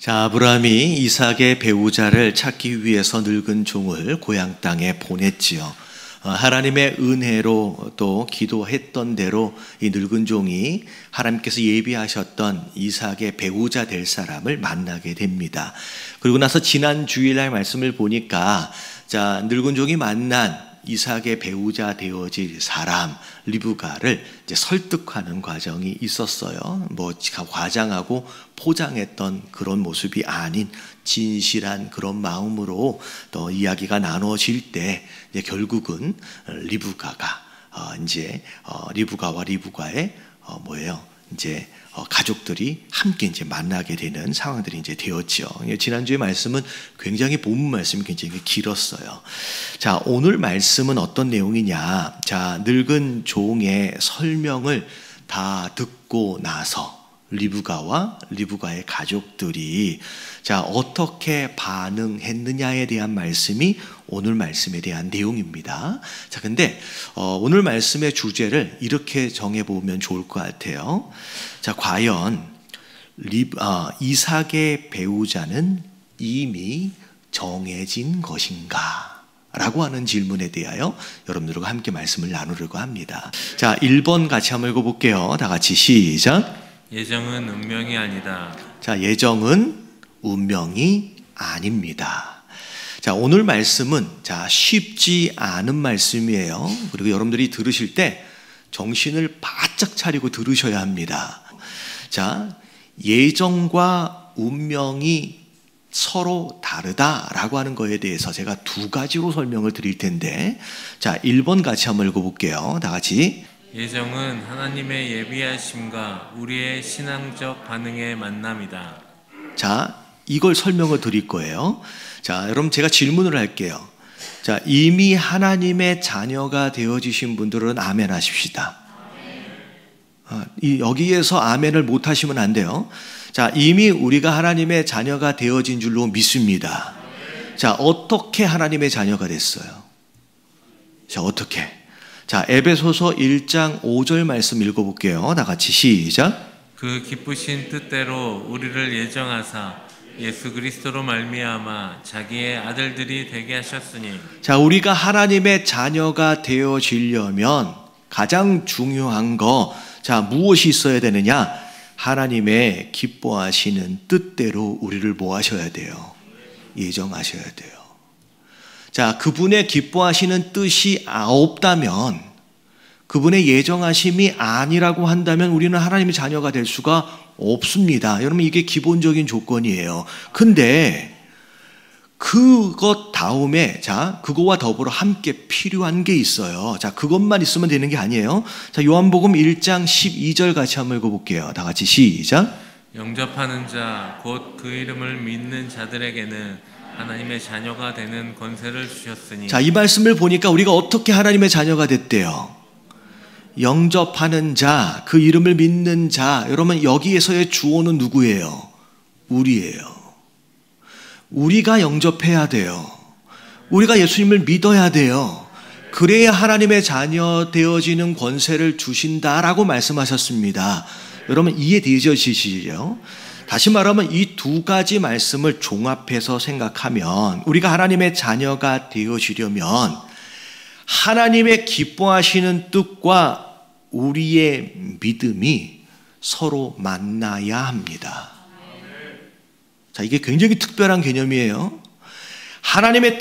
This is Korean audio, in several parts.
자, 아브라함이 이삭의 배우자를 찾기 위해서 늙은 종을 고향 땅에 보냈지요. 하나님의 은혜로 또 기도했던 대로 이 늙은 종이 하나님께서 예비하셨던 이삭의 배우자 될 사람을 만나게 됩니다. 그리고 나서 지난 주일날 말씀을 보니까 자, 늙은 종이 만난 이삭의 배우자 되어질 사람 리브가를 이제 설득하는 과정이 있었어요. 과장하고 포장했던 그런 모습이 아닌 진실한 그런 마음으로 또 이야기가 나눠질 때 이제 결국은 리브가가 리브가와 리브가의 가족들이 함께 이제 만나게 되는 상황들이 이제 되었죠. 지난주의 말씀은 굉장히 본문 말씀이 굉장히 길었어요. 자, 오늘 말씀은 어떤 내용이냐? 자, 늙은 종의 설명을 다 듣고 나서 리브가와 리브가의 가족들이 자, 어떻게 반응했느냐에 대한 말씀이 오늘 말씀에 대한 내용입니다. 자, 근데 오늘 말씀의 주제를 이렇게 정해보면 좋을 것 같아요. 자, 과연 이삭의 배우자는 이미 정해진 것인가? 라고 하는 질문에 대하여 여러분들과 함께 말씀을 나누려고 합니다. 자, 1번 같이 한번 읽어볼게요. 다 같이 시작. 예정은 운명이 아니다. 자, 예정은 운명이 아닙니다. 자, 오늘 말씀은 자, 쉽지 않은 말씀이에요. 그리고 여러분들이 들으실 때 정신을 바짝 차리고 들으셔야 합니다. 자, 예정과 운명이 서로 다르다라고 하는 거에 대해서 제가 두 가지로 설명을 드릴 텐데, 자, 1번 같이 한번 읽어볼게요. 다 같이. 예정은 하나님의 예비하심과 우리의 신앙적 반응의 만남이다. 자, 이걸 설명을 드릴 거예요. 자, 여러분 제가 질문을 할게요. 자, 이미 하나님의 자녀가 되어지신 분들은 아멘 하십시다. 여기에서 아멘을 못 하시면 안 돼요. 자, 이미 우리가 하나님의 자녀가 되어진 줄로 믿습니다. 자, 어떻게 하나님의 자녀가 됐어요? 자, 어떻게? 자, 에베소서 1장 5절 말씀 읽어볼게요. 다 같이 시작. 그 기쁘신 뜻대로 우리를 예정하사 예수 그리스도로 말미암아 자기의 아들들이 되게 하셨으니. 자, 우리가 하나님의 자녀가 되어지려면 가장 중요한 거, 자, 무엇이 있어야 되느냐? 하나님의 기뻐하시는 뜻대로 우리를 뭐 하셔야 돼요? 예정하셔야 돼요. 자, 그분의 기뻐하시는 뜻이 없다면, 그분의 예정하심이 아니라고 한다면 우리는 하나님의 자녀가 될 수가 없습니다. 여러분, 이게 기본적인 조건이에요. 근데 그것 다음에 자, 그거와 더불어 함께 필요한 게 있어요. 자, 그것만 있으면 되는 게 아니에요. 자, 요한복음 1장 12절 같이 한번 읽어볼게요. 다 같이 시작. 영접하는 자 곧 그 이름을 믿는 자들에게는 하나님의 자녀가 되는 권세를 주셨으니. 자, 이 말씀을 보니까 우리가 어떻게 하나님의 자녀가 됐대요? 영접하는 자, 그 이름을 믿는 자. 여러분, 여기에서의 주어는 누구예요? 우리예요. 우리가 영접해야 돼요. 우리가 예수님을 믿어야 돼요. 그래야 하나님의 자녀 되어지는 권세를 주신다라고 말씀하셨습니다. 여러분, 이해되시죠? 다시 말하면 이 두 가지 말씀을 종합해서 생각하면 우리가 하나님의 자녀가 되어지려면 하나님의 기뻐하시는 뜻과 우리의 믿음이 서로 만나야 합니다. 자, 이게 굉장히 특별한 개념이에요. 하나님의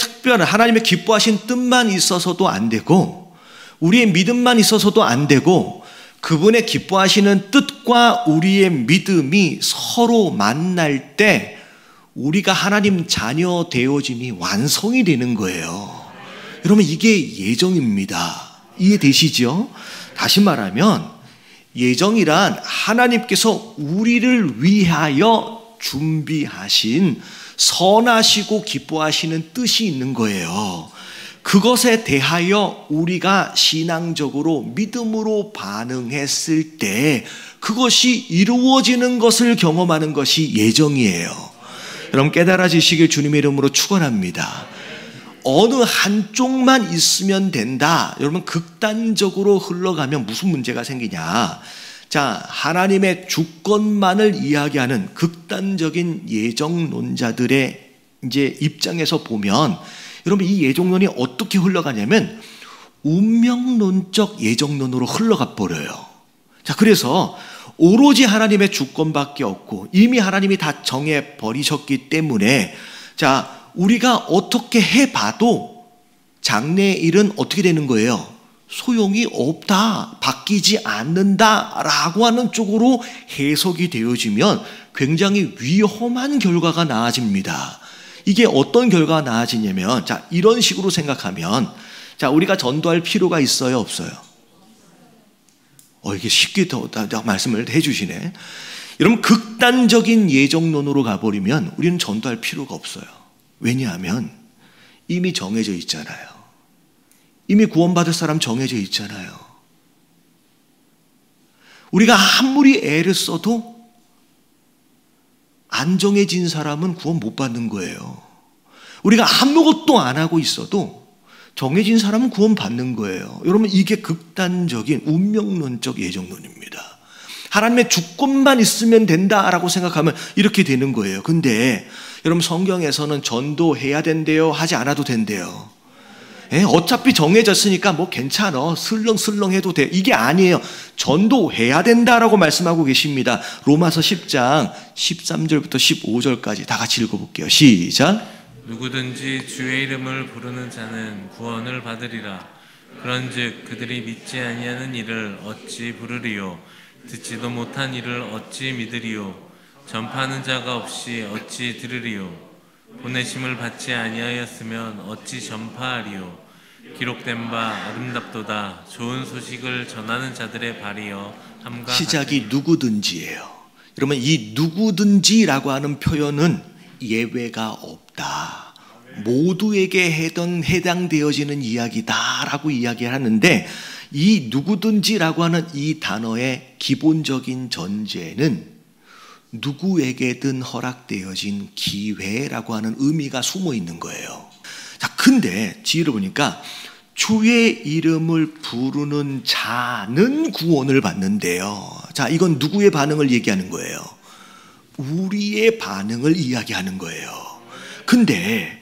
기뻐하신 뜻만 있어서도 안 되고, 우리의 믿음만 있어서도 안 되고, 그분의 기뻐하시는 뜻과 우리의 믿음이 서로 만날 때 우리가 하나님 자녀 되어짐이 완성이 되는 거예요. 여러분, 이게 예정입니다. 이해되시죠? 다시 말하면 예정이란 하나님께서 우리를 위하여 준비하신 선하시고 기뻐하시는 뜻이 있는 거예요. 그것에 대하여 우리가 신앙적으로 믿음으로 반응했을 때 그것이 이루어지는 것을 경험하는 것이 예정이에요. 여러분, 깨달아지시길 주님의 이름으로 축원합니다. 어느 한쪽만 있으면 된다. 여러분, 극단적으로 흘러가면 무슨 문제가 생기냐? 자, 하나님의 주권만을 이야기하는 극단적인 예정론자들의 이제 입장에서 보면 여러분 이 예정론이 어떻게 흘러가냐면 운명론적 예정론으로 흘러가 버려요. 자, 그래서 오로지 하나님의 주권밖에 없고 이미 하나님이 다 정해 버리셨기 때문에 자, 우리가 어떻게 해봐도 장래의 일은 어떻게 되는 거예요? 소용이 없다, 바뀌지 않는다라고 하는 쪽으로 해석이 되어지면 굉장히 위험한 결과가 나아집니다. 이게 어떤 결과가 나아지냐면 자, 이런 식으로 생각하면 자, 우리가 전도할 필요가 있어요, 없어요? 이게 쉽게 더 말씀을 해주시네. 여러분 극단적인 예정론으로 가버리면 우리는 전도할 필요가 없어요. 왜냐하면 이미 정해져 있잖아요. 이미 구원받을 사람 정해져 있잖아요. 우리가 아무리 애를 써도 안 정해진 사람은 구원 못 받는 거예요. 우리가 아무것도 안 하고 있어도 정해진 사람은 구원 받는 거예요. 여러분 이게 극단적인 운명론적 예정론입니다. 하나님의 주권만 있으면 된다라고 생각하면 이렇게 되는 거예요. 근데 여러분 성경에서는 전도해야 된대요, 하지 않아도 된대요. 어차피 정해졌으니까 뭐 괜찮아, 슬렁슬렁 해도 돼, 이게 아니에요. 전도해야 된다라고 말씀하고 계십니다. 로마서 10장 13절부터 15절까지 다 같이 읽어볼게요. 시작. 누구든지 주의 이름을 부르는 자는 구원을 받으리라. 그런즉 그들이 믿지 아니하는 이를 어찌 부르리요? 듣지도 못한 이를 어찌 믿으리요? 전파하는 자가 없이 어찌 들으리요? 보내심을 받지 아니하였으면 어찌 전파하리요? 기록된 바 아름답도다. 좋은 소식을 전하는 자들의 발이여 함과 시작이 누구든지예요. 여러분 이 누구든지라고 하는 표현은 예외가 없다, 모두에게 해당되어지는 이야기다라고 이야기하는데 이 누구든지라고 하는 이 단어의 기본적인 전제는 누구에게든 허락되어진 기회라고 하는 의미가 숨어 있는 거예요. 자, 근데 지혜를 보니까 주의 이름을 부르는 자는 구원을 받는데요. 자, 이건 누구의 반응을 얘기하는 거예요? 우리의 반응을 이야기하는 거예요. 근데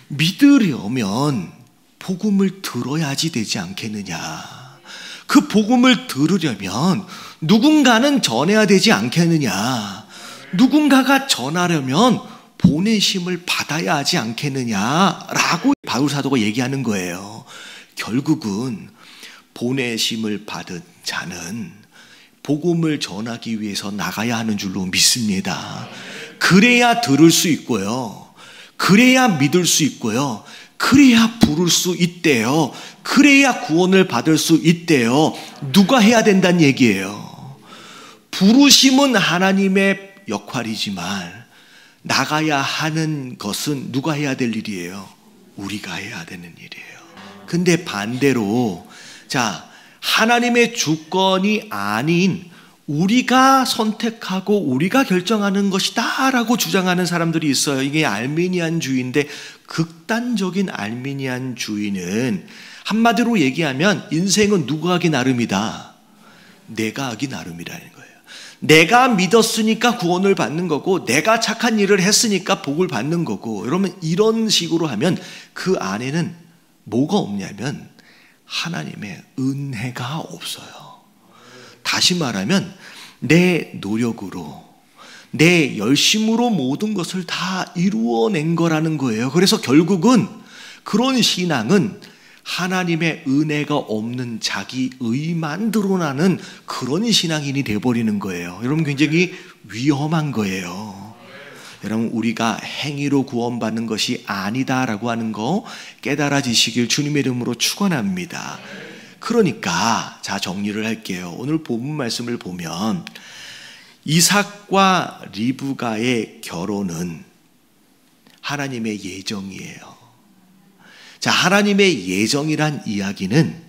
믿으려면 복음을 들어야지 되지 않겠느냐? 그 복음을 들으려면 누군가는 전해야 되지 않겠느냐? 누군가가 전하려면 보내심을 받아야 하지 않겠느냐라고 바울 사도가 얘기하는 거예요. 결국은 보내심을 받은 자는 복음을 전하기 위해서 나가야 하는 줄로 믿습니다. 그래야 들을 수 있고요, 그래야 믿을 수 있고요, 그래야 부를 수 있대요, 그래야 구원을 받을 수 있대요. 누가 해야 된다는 얘기예요. 부르심은 하나님의 역할이지만 나가야 하는 것은 누가 해야 될 일이에요? 우리가 해야 되는 일이에요. 근데 반대로 자, 하나님의 주권이 아닌 우리가 선택하고 우리가 결정하는 것이다 라고 주장하는 사람들이 있어요. 이게 알미니안주의인데 극단적인 알미니안주의는 한마디로 얘기하면 인생은 누가 하기 나름이다, 내가 하기 나름이라는 거예요. 내가 믿었으니까 구원을 받는 거고 내가 착한 일을 했으니까 복을 받는 거고. 여러분 이런 식으로 하면 그 안에는 뭐가 없냐면 하나님의 은혜가 없어요. 다시 말하면 내 노력으로 내 열심으로 모든 것을 다 이루어낸 거라는 거예요. 그래서 결국은 그런 신앙은 하나님의 은혜가 없는 자기 의만 드러나는 그런 신앙인이 되어버리는 거예요. 여러분 굉장히 위험한 거예요. 여러분 우리가 행위로 구원받는 것이 아니다라고 하는 거 깨달아지시길 주님의 이름으로 축원합니다. 그러니까 자, 정리를 할게요. 오늘 본문 말씀을 보면 이삭과 리브가의 결혼은 하나님의 예정이에요. 자, 하나님의 예정이란 이야기는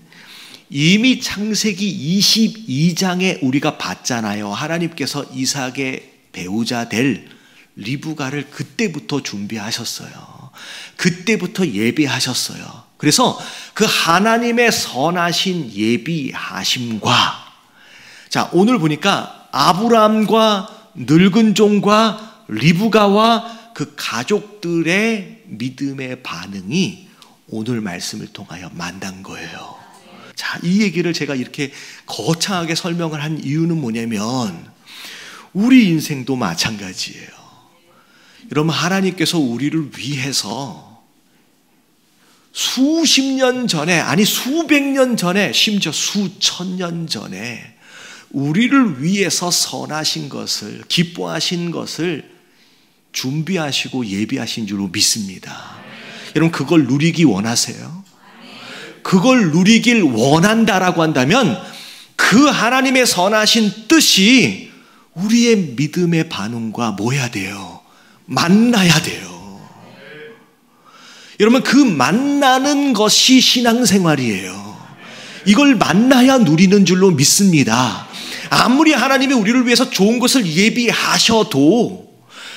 이미 창세기 22장에 우리가 봤잖아요. 하나님께서 이삭의 배우자 될 리브가를 그때부터 준비하셨어요. 그때부터 예비하셨어요. 그래서 그 하나님의 선하신 예비하심과 자, 오늘 보니까 아브라함과 늙은 종과 리브가와 그 가족들의 믿음의 반응이 오늘 말씀을 통하여 만난 거예요. 자, 이 얘기를 제가 이렇게 거창하게 설명을 한 이유는 뭐냐면 우리 인생도 마찬가지예요. 여러분, 하나님께서 우리를 위해서 수십 년 전에, 아니 수백 년 전에, 심지어 수천 년 전에 우리를 위해서 선하신 것을, 기뻐하신 것을 준비하시고 예비하신 줄로 믿습니다. 여러분, 그걸 누리기 원하세요? 그걸 누리길 원한다라고 한다면 그 하나님의 선하신 뜻이 우리의 믿음의 반응과 뭐 해야 돼요? 만나야 돼요. 여러분, 그 만나는 것이 신앙생활이에요. 이걸 만나야 누리는 줄로 믿습니다. 아무리 하나님이 우리를 위해서 좋은 것을 예비하셔도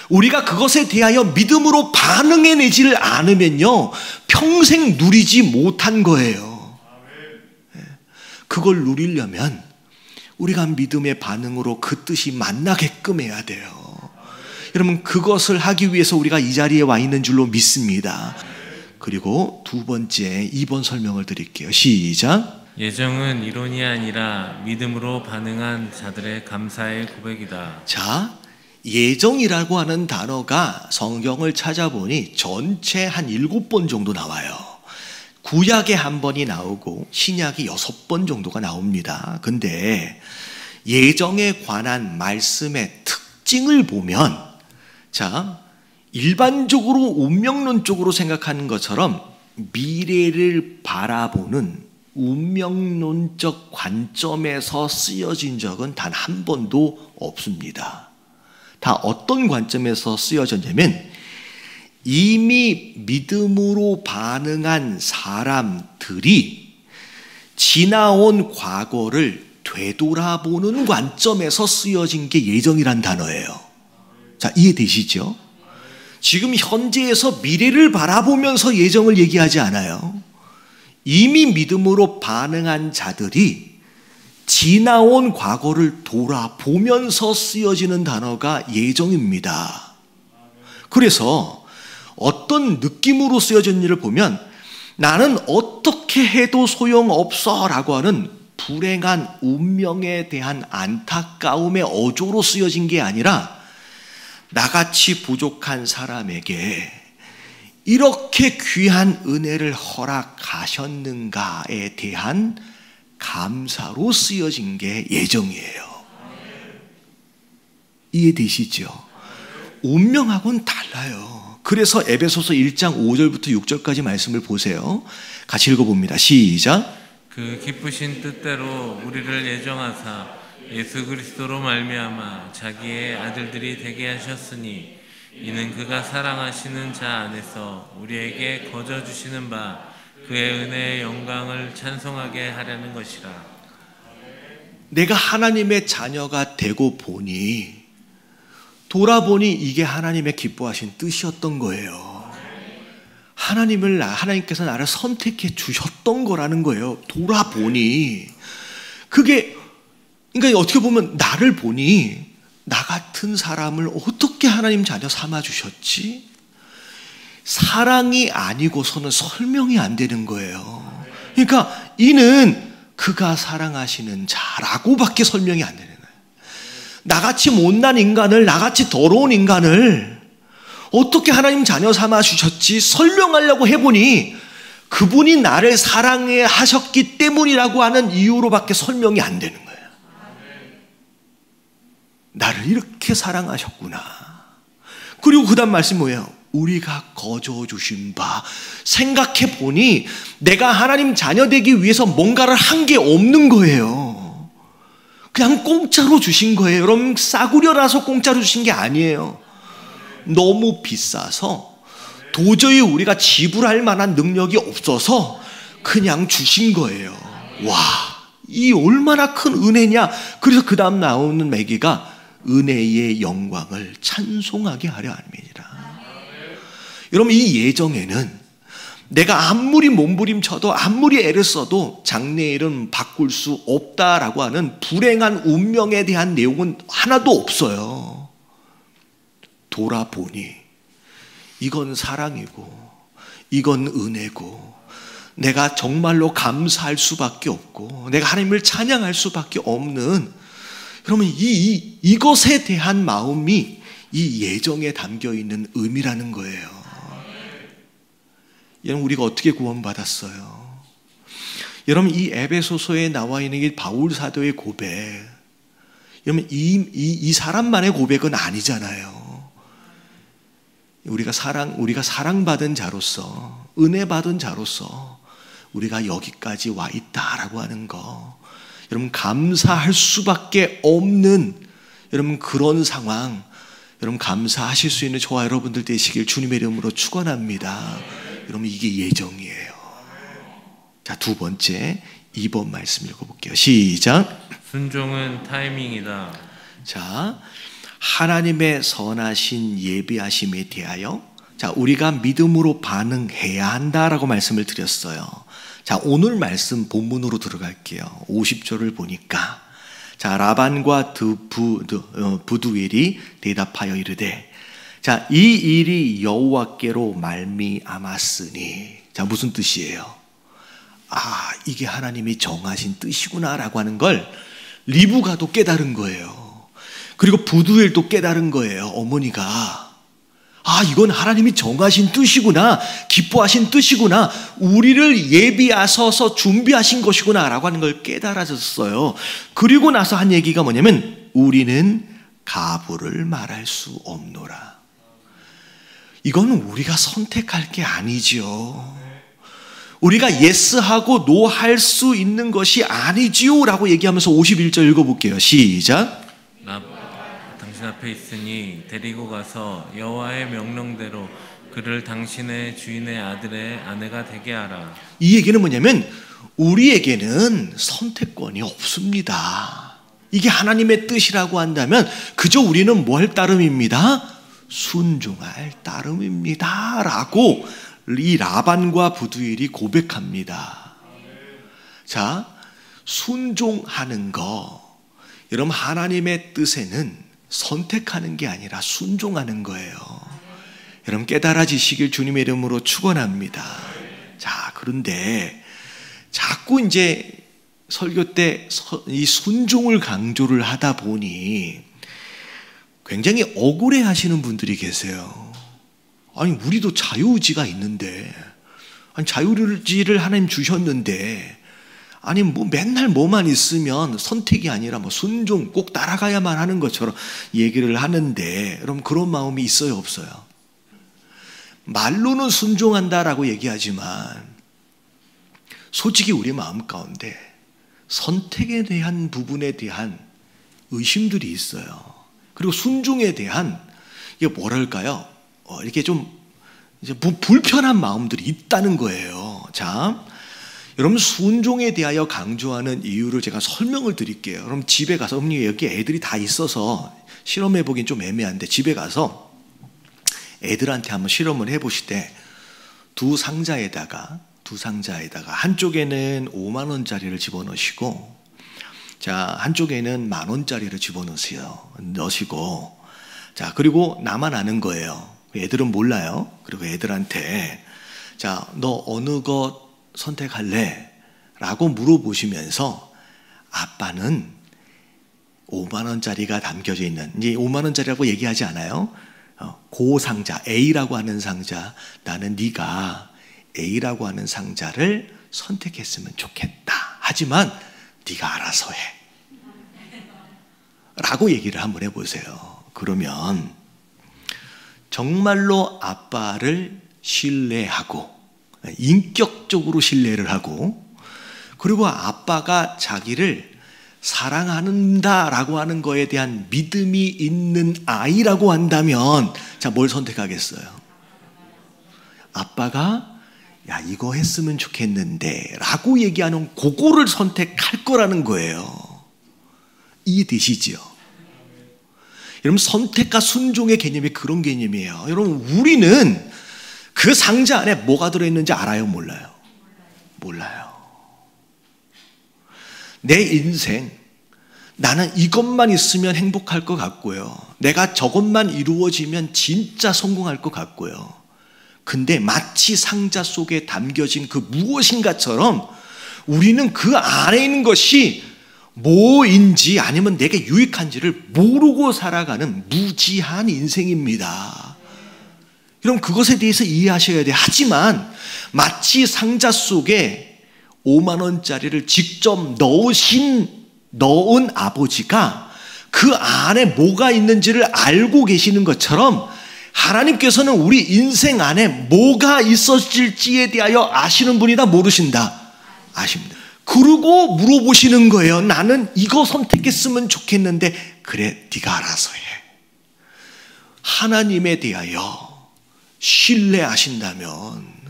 우리가 그것에 대하여 믿음으로 반응해내지를 않으면요, 평생 누리지 못한 거예요. 그걸 누리려면 우리가 믿음의 반응으로 그 뜻이 만나게끔 해야 돼요. 여러분, 그것을 하기 위해서 우리가 이 자리에 와 있는 줄로 믿습니다. 그리고 두 번째, 2번 설명을 드릴게요. 시작. 예정은 이론이 아니라 믿음으로 반응한 자들의 감사의 고백이다. 자, 예정이라고 하는 단어가 성경을 찾아보니 전체 한 7번 정도 나와요. 구약에 한 번이 나오고 신약이 6번 정도가 나옵니다. 근데 예정에 관한 말씀의 특징을 보면, 자, 일반적으로 운명론적으로 생각하는 것처럼 미래를 바라보는 운명론적 관점에서 쓰여진 적은 단 한 번도 없습니다. 다 어떤 관점에서 쓰여졌냐면 이미 믿음으로 반응한 사람들이 지나온 과거를 되돌아보는 관점에서 쓰여진 게 예정이란 단어예요. 자, 이해되시죠? 지금 현재에서 미래를 바라보면서 예정을 얘기하지 않아요. 이미 믿음으로 반응한 자들이 지나온 과거를 돌아보면서 쓰여지는 단어가 예정입니다. 그래서 어떤 느낌으로 쓰여졌는지를 보면 나는 어떻게 해도 소용없어 라고 하는 불행한 운명에 대한 안타까움의 어조로 쓰여진 게 아니라 나같이 부족한 사람에게 이렇게 귀한 은혜를 허락하셨는가에 대한 감사로 쓰여진 게 예정이에요. 이해되시죠? 운명하고는 달라요. 그래서 에베소서 1장 5절부터 6절까지 말씀을 보세요. 같이 읽어봅니다. 시작. 그 기쁘신 뜻대로 우리를 예정하사 예수 그리스도로 말미암아 자기의 아들들이 되게 하셨으니 이는 그가 사랑하시는 자 안에서 우리에게 거저 주시는 바 그의 은혜의 영광을 찬송하게 하려는 것이라. 내가 하나님의 자녀가 되고 보니, 돌아보니 이게 하나님의 기뻐하신 뜻이었던 거예요. 하나님께서 나를 선택해 주셨던 거라는 거예요. 돌아보니. 그게, 그러니까 어떻게 보면 나를 보니 나 같은 사람을 어떻게 하나님 자녀 삼아 주셨지? 사랑이 아니고서는 설명이 안 되는 거예요. 그러니까 이는 그가 사랑하시는 자라고밖에 설명이 안 되는 거예요. 나같이 못난 인간을, 나같이 더러운 인간을 어떻게 하나님 자녀 삼아 주셨지? 설명하려고 해보니 그분이 나를 사랑해 하셨기 때문이라고 하는 이유로밖에 설명이 안 되는 거예요. 나를 이렇게 사랑하셨구나. 그리고 그 다음 말씀 뭐예요? 우리가 거저 주신 바. 생각해 보니 내가 하나님 자녀 되기 위해서 뭔가를 한 게 없는 거예요. 그냥 공짜로 주신 거예요. 여러분, 싸구려라서 공짜로 주신 게 아니에요. 너무 비싸서 도저히 우리가 지불할 만한 능력이 없어서 그냥 주신 거예요. 와, 이 얼마나 큰 은혜냐. 그래서 그 다음 나오는 매기가 은혜의 영광을 찬송하게 하려 함이니라. 여러분, 이 예정에는 내가 아무리 몸부림쳐도 아무리 애를 써도 장래일은 바꿀 수 없다라고 하는 불행한 운명에 대한 내용은 하나도 없어요. 돌아보니 이건 사랑이고 이건 은혜고 내가 정말로 감사할 수밖에 없고 내가 하나님을 찬양할 수밖에 없는, 그러면 이것에 대한 마음이 이 예정에 담겨 있는 의미라는 거예요. 여러분, 우리가 어떻게 구원받았어요? 여러분, 이 에베소서에 나와 있는 이 바울 사도의 고백, 여러분, 이 사람만의 고백은 아니잖아요. 우리가 사랑받은 자로서, 은혜 받은 자로서 우리가 여기까지 와 있다라고 하는 거, 여러분, 감사할 수밖에 없는 여러분 그런 상황, 여러분 감사하실 수 있는 저와 여러분들 되시길 주님의 이름으로 축원합니다. 여러분, 이게 예정이에요. 자, 두 번째 2번 말씀 읽어볼게요. 시작. 순종은 타이밍이다. 자, 하나님의 선하신 예비하심에 대하여 자, 우리가 믿음으로 반응해야 한다라고 말씀을 드렸어요. 자, 오늘 말씀 본문으로 들어갈게요. 50절을 보니까 자, 라반과 부두엘이 대답하여 이르되 자, 이 일이 여호와께로 말미암았으니, 자, 무슨 뜻이에요? 아, 이게 하나님이 정하신 뜻이구나라고 하는 걸 리브가도 깨달은 거예요. 그리고 부두엘도 깨달은 거예요. 어머니가 아, 이건 하나님이 정하신 뜻이구나, 기뻐하신 뜻이구나, 우리를 예비하셔서 준비하신 것이구나 라고 하는 걸 깨달아졌어요. 그리고 나서 한 얘기가 뭐냐면 우리는 가부를 말할 수 없노라. 이건 우리가 선택할 게 아니지요. 우리가 예스하고 노 할 수 있는 것이 아니지요 라고 얘기하면서 51절 읽어볼게요. 시작. 당신 앞에 있으니 데리고 가서 여호와의 명령대로 그를 당신의 주인의 아들의 아내가 되게 하라. 이 얘기는 뭐냐면 우리에게는 선택권이 없습니다. 이게 하나님의 뜻이라고 한다면 그저 우리는 뭘 따름입니다? 순종할 따름입니다 라고 이 라반과 부두엘이 고백합니다. 자, 순종하는 거, 여러분, 하나님의 뜻에는 선택하는 게 아니라 순종하는 거예요. 여러분, 깨달아지시길 주님의 이름으로 축원합니다. 자, 그런데 자꾸 이제 설교 때 이 순종을 강조를 하다 보니 굉장히 억울해 하시는 분들이 계세요. 아니, 우리도 자유의지가 있는데, 아니, 자유의지를 하나님 주셨는데, 아니, 뭐 맨날 뭐만 있으면 선택이 아니라 뭐 순종 꼭 따라가야만 하는 것처럼 얘기를 하는데, 여러분, 그런 마음이 있어요, 없어요? 말로는 순종한다라고 얘기하지만 솔직히 우리 마음 가운데 선택에 대한 부분에 대한 의심들이 있어요. 그리고 순종에 대한 이게 뭐랄까요? 이렇게 좀 이제 불편한 마음들이 있다는 거예요. 자, 여러분, 순종에 대하여 강조하는 이유를 제가 설명을 드릴게요. 그럼 집에 가서, 여기 애들이 다 있어서 실험해 보긴 좀 애매한데 집에 가서 애들한테 한번 실험을 해보시되 두 상자에다가 한쪽에는 5만 원짜리를 집어넣으시고 자, 한쪽에는 10,000원짜리를 집어넣으시고 자, 그리고 나만 아는 거예요. 애들은 몰라요. 그리고 애들한테 자, 너 어느 것 선택할래? 라고 물어보시면서 아빠는 5만 원짜리가 담겨져 있는, 이제 5만 원짜리라고 얘기하지 않아요. 그 상자, A라고 하는 상자, 나는 네가 A라고 하는 상자를 선택했으면 좋겠다. 하지만 네가 알아서 해. 라고 얘기를 한번 해보세요. 그러면 정말로 아빠를 신뢰하고 인격적으로 신뢰를 하고 그리고 아빠가 자기를 사랑한다라고 하는 거에 대한 믿음이 있는 아이라고 한다면 자, 뭘 선택하겠어요? 아빠가 야, 이거 했으면 좋겠는데 라고 얘기하는 그거를 선택할 거라는 거예요. 이해되시죠? 여러분, 선택과 순종의 개념이 그런 개념이에요. 여러분, 우리는 그 상자 안에 뭐가 들어있는지 알아요? 몰라요? 몰라요. 내 인생, 나는 이것만 있으면 행복할 것 같고요. 내가 저것만 이루어지면 진짜 성공할 것 같고요. 근데 마치 상자 속에 담겨진 그 무엇인가처럼 우리는 그 안에 있는 것이 뭐인지 아니면 내게 유익한지를 모르고 살아가는 무지한 인생입니다. 여러분, 그것에 대해서 이해하셔야 돼요. 하지만 마치 상자 속에 5만 원짜리를 직접 넣은 아버지가 그 안에 뭐가 있는지를 알고 계시는 것처럼 하나님께서는 우리 인생 안에 뭐가 있었을지에 대하여 아시는 분이다, 모르신다? 아십니다. 그러고 물어보시는 거예요. 나는 이거 선택했으면 좋겠는데, 그래, 네가 알아서 해. 하나님에 대하여 신뢰하신다면,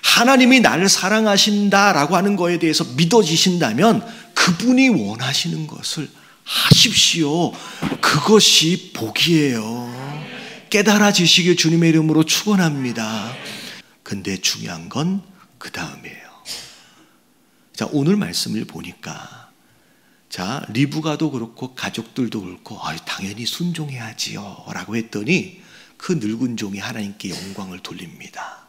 하나님이 나를 사랑하신다라고 하는 거에 대해서 믿어지신다면 그분이 원하시는 것을 하십시오. 그것이 복이에요. 깨달아지시길 주님의 이름으로 축원합니다. 근데 중요한 건 그 다음이에요. 자, 오늘 말씀을 보니까, 자, 리브가도 그렇고 가족들도 그렇고 당연히 순종해야지요 라고 했더니 그 늙은 종이 하나님께 영광을 돌립니다.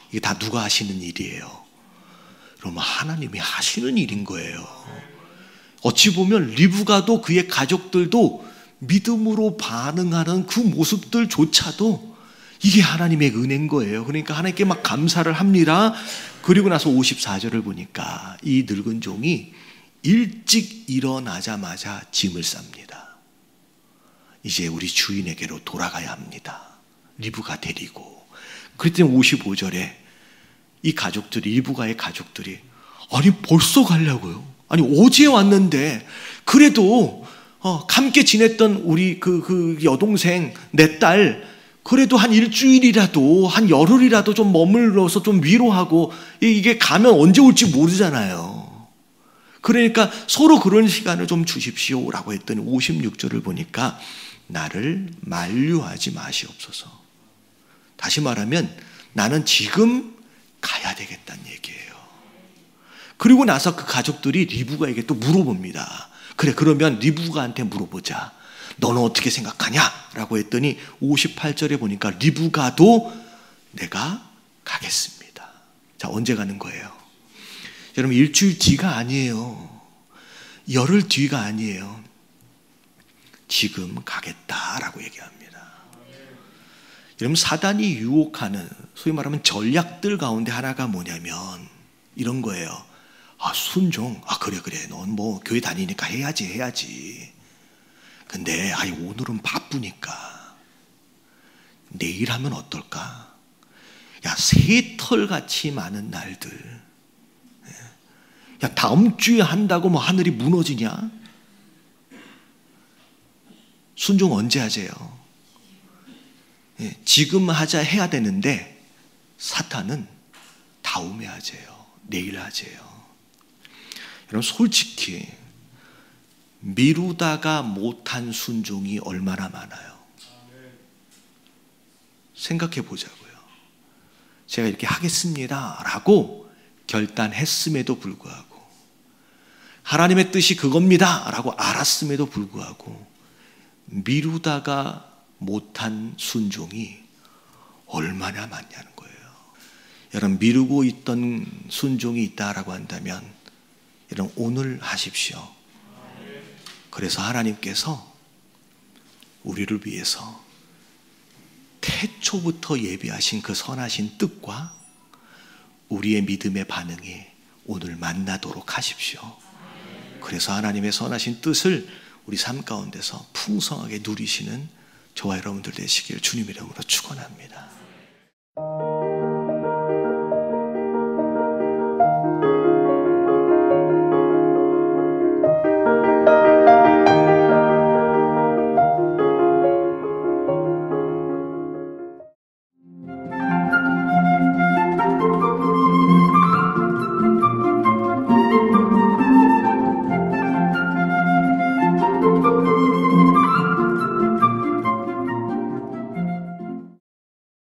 이게 다 누가 하시는 일이에요? 그러면 하나님이 하시는 일인 거예요. 어찌 보면 리브가도 그의 가족들도 믿음으로 반응하는 그 모습들조차도 이게 하나님의 은혜인 거예요. 그러니까 하나님께 막 감사를 합니다. 그리고 나서 54절을 보니까 이 늙은 종이 일찍 일어나자마자 짐을 쌉니다. 이제 우리 주인에게로 돌아가야 합니다. 리브가 데리고. 그랬더니 55절에 이 가족들이, 리브가의 가족들이, 아니 벌써 가려고요? 아니 어제 왔는데, 그래도 함께 지냈던 우리 그 여동생, 내 딸, 그래도 한 일주일이라도, 한 열흘이라도 좀 머물러서 좀 위로하고, 이게 가면 언제 올지 모르잖아요. 그러니까 서로 그런 시간을 좀 주십시오 라고 했더니 56절을 보니까 나를 만류하지 마시옵소서. 다시 말하면 나는 지금 가야 되겠다는 얘기예요. 그리고 나서 그 가족들이 리브가에게 또 물어봅니다. 그래, 그러면 리브가한테 물어보자. 너는 어떻게 생각하냐? 라고 했더니 58절에 보니까 리브가도 내가 가겠습니다. 자, 언제 가는 거예요? 여러분, 일주일 뒤가 아니에요. 열흘 뒤가 아니에요. 지금 가겠다라고 얘기합니다. 여러분, 사단이 유혹하는 소위 말하면 전략들 가운데 하나가 뭐냐면 이런 거예요. 순종. 그래 넌 뭐 교회 다니니까 해야지. 근데 오늘은 바쁘니까 내일 하면 어떨까? 야, 새털같이 많은 날들, 야, 다음 주에 한다고 뭐 하늘이 무너지냐? 순종 언제 하세요? 지금 하자 해야 되는데 사탄은 다음에 하세요. 내일 하세요. 여러분, 솔직히 미루다가 못한 순종이 얼마나 많아요? 생각해 보자고요. 제가 이렇게 하겠습니다 라고 결단했음에도 불구하고, 하나님의 뜻이 그겁니다 라고 알았음에도 불구하고 미루다가 못한 순종이 얼마나 많냐는 거예요. 여러분, 미루고 있던 순종이 있다라고 한다면 여러분, 오늘 하십시오. 그래서 하나님께서 우리를 위해서 태초부터 예비하신 그 선하신 뜻과 우리의 믿음의 반응이 오늘 만나도록 하십시오. 그래서 하나님의 선하신 뜻을 우리 삶 가운데서 풍성하게 누리시는 저와 여러분들 되시길 주님의 이름으로 축원합니다.